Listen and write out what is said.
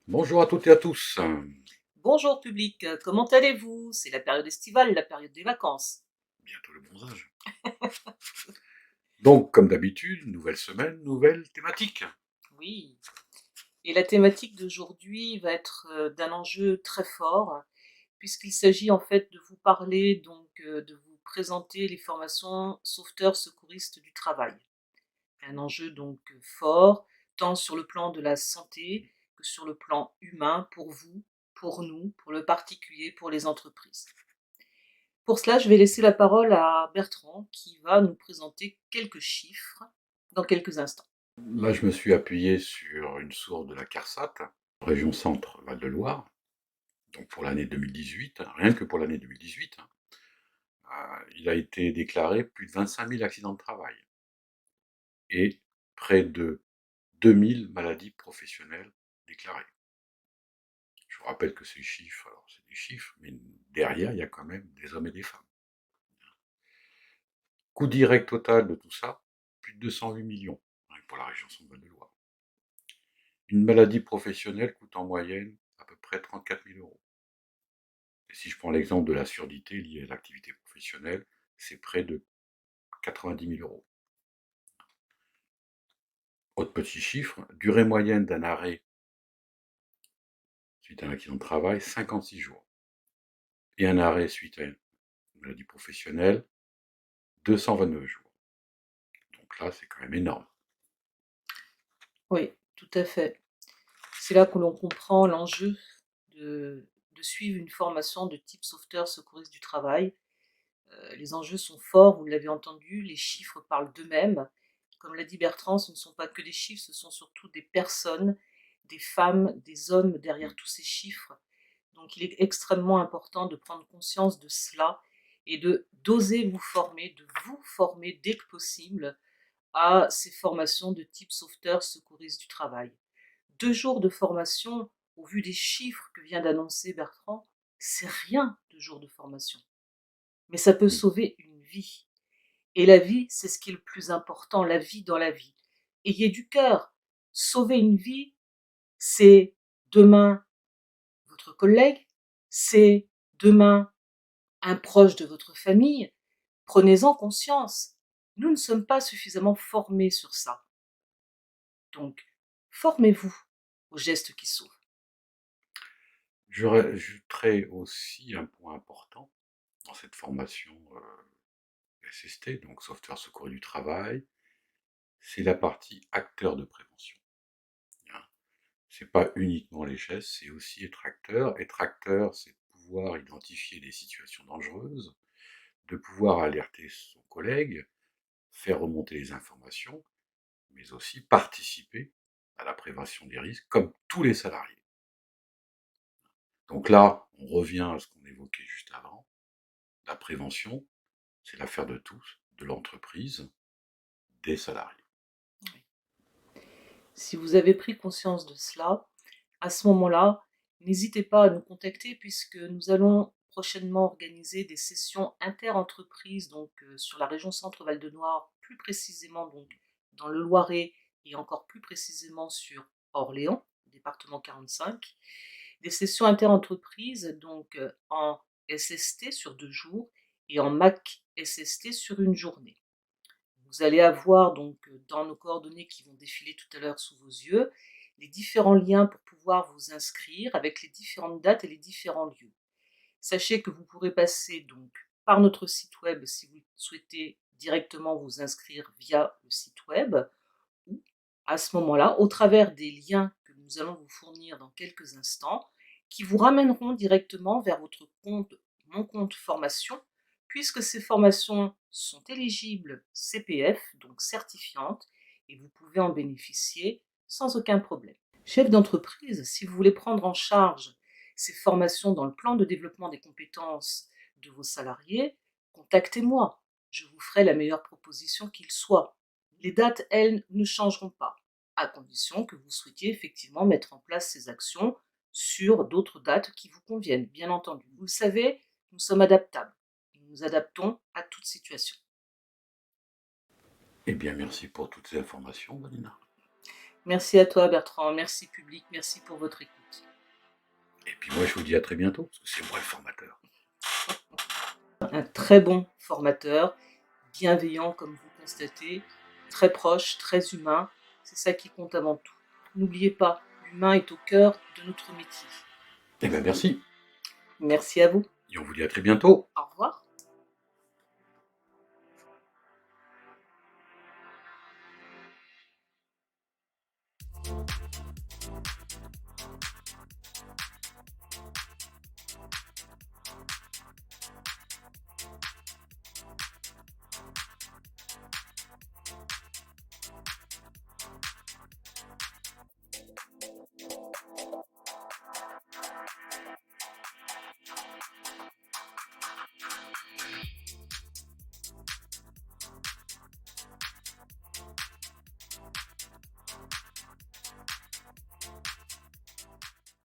Bonjour à toutes et à tous. Bonjour public, comment allez-vous? C'est la période estivale, la période des vacances. Bientôt le bronzage. Donc, comme d'habitude, nouvelle semaine, nouvelle thématique. Oui, et la thématique d'aujourd'hui va être d'un enjeu très fort, puisqu'il s'agit en fait de vous parler, de vous présenter les formations sauveteurs secouristes du travail. Un enjeu fort, tant sur le plan de la santé que sur le plan humain pour vous, pour nous, pour le particulier, pour les entreprises. Pour cela, je vais laisser la parole à Bertrand qui va nous présenter quelques chiffres dans quelques instants. Là, je me suis appuyé sur une source de la CARSAT, région Centre Val-de-Loire, donc pour l'année 2018, rien que pour l'année 2018, il a été déclaré plus de 25 000 accidents de travail et près de 2000 maladies professionnelles déclarées. Je vous rappelle que ces chiffres, alors c'est des chiffres, mais derrière, il y a quand même des hommes et des femmes. Coût direct total de tout ça, plus de 208 millions, rien que pour la région Centre-Val-de-Loire. Une maladie professionnelle coûte en moyenne à peu près 34 000 euros. Et si je prends l'exemple de la surdité liée à l'activité professionnelle, c'est près de 90 000 euros. Autre petit chiffre, durée moyenne d'un arrêt suite à un accident de travail, 56 jours. Et un arrêt suite à une maladie professionnelle, 229 jours. Donc là, c'est quand même énorme. Oui, tout à fait. C'est là que l'on comprend l'enjeu de suivre une formation de type sauveteur secouriste du travail. Les enjeux sont forts, vous l'avez entendu, les chiffres parlent d'eux-mêmes. Comme l'a dit Bertrand, ce ne sont pas que des chiffres, ce sont surtout des personnes, des femmes, des hommes derrière tous ces chiffres. Donc il est extrêmement important de prendre conscience de cela et de d'oser de vous former dès que possible à ces formations de type sauveteur secouriste du travail. 2 jours de formation, au vu des chiffres que vient d'annoncer Bertrand, c'est rien 2 jours de formation. Mais ça peut sauver une vie. Et la vie, c'est ce qui est le plus important, la vie dans la vie. Ayez du cœur. Sauver une vie, c'est demain votre collègue, c'est demain un proche de votre famille. Prenez-en conscience. Nous ne sommes pas suffisamment formés sur ça. Donc, formez-vous aux gestes qui sauvent. Je rajouterai aussi un point important dans cette formation SST, donc sauveteur secours du travail, c'est la partie acteur de prévention. Hein. C'est pas uniquement les gestes, c'est aussi être acteur. Être acteur, c'est pouvoir identifier des situations dangereuses, de pouvoir alerter son collègue, faire remonter les informations, mais aussi participer à la prévention des risques, comme tous les salariés. Donc là, on revient à ce qu'on évoquait juste avant. La prévention, c'est l'affaire de tous, de l'entreprise, des salariés. Si vous avez pris conscience de cela, à ce moment-là, n'hésitez pas à nous contacter puisque nous allons prochainement organiser des sessions inter-entreprises sur la région Centre-Val de Loire, plus précisément dans le Loiret et encore plus précisément sur Orléans, département 45. Des sessions inter-entreprises en SST sur 2 jours et en MAC SST sur une journée. Vous allez avoir dans nos coordonnées qui vont défiler tout à l'heure sous vos yeux les différents liens pour pouvoir vous inscrire avec les différentes dates et les différents lieux. Sachez que vous pourrez passer par notre site web si vous souhaitez directement vous inscrire via le site web ou à ce moment-là, au travers des liens que nous allons vous fournir dans quelques instants, qui vous ramèneront directement vers votre compte, mon compte formation, puisque ces formations sont éligibles CPF, donc certifiantes, et vous pouvez en bénéficier sans aucun problème. Chef d'entreprise, si vous voulez prendre en charge ces formations dans le plan de développement des compétences de vos salariés, contactez-moi. Je vous ferai la meilleure proposition qu'il soit. Les dates, elles, ne changeront pas, à condition que vous souhaitiez effectivement mettre en place ces actions sur d'autres dates qui vous conviennent, bien entendu. Vous le savez, nous sommes adaptables. Nous nous adaptons à toute situation. Eh bien, merci pour toutes ces informations, Vanina. Merci à toi Bertrand, merci public, merci pour votre écoute. Et puis moi, je vous dis à très bientôt, parce que c'est moi le formateur. Un très bon formateur, bienveillant comme vous constatez, très proche, très humain, c'est ça qui compte avant tout. N'oubliez pas, l'humain est au cœur de notre métier. Eh bien, merci. Merci à vous. Et on vous dit à très bientôt. Au revoir.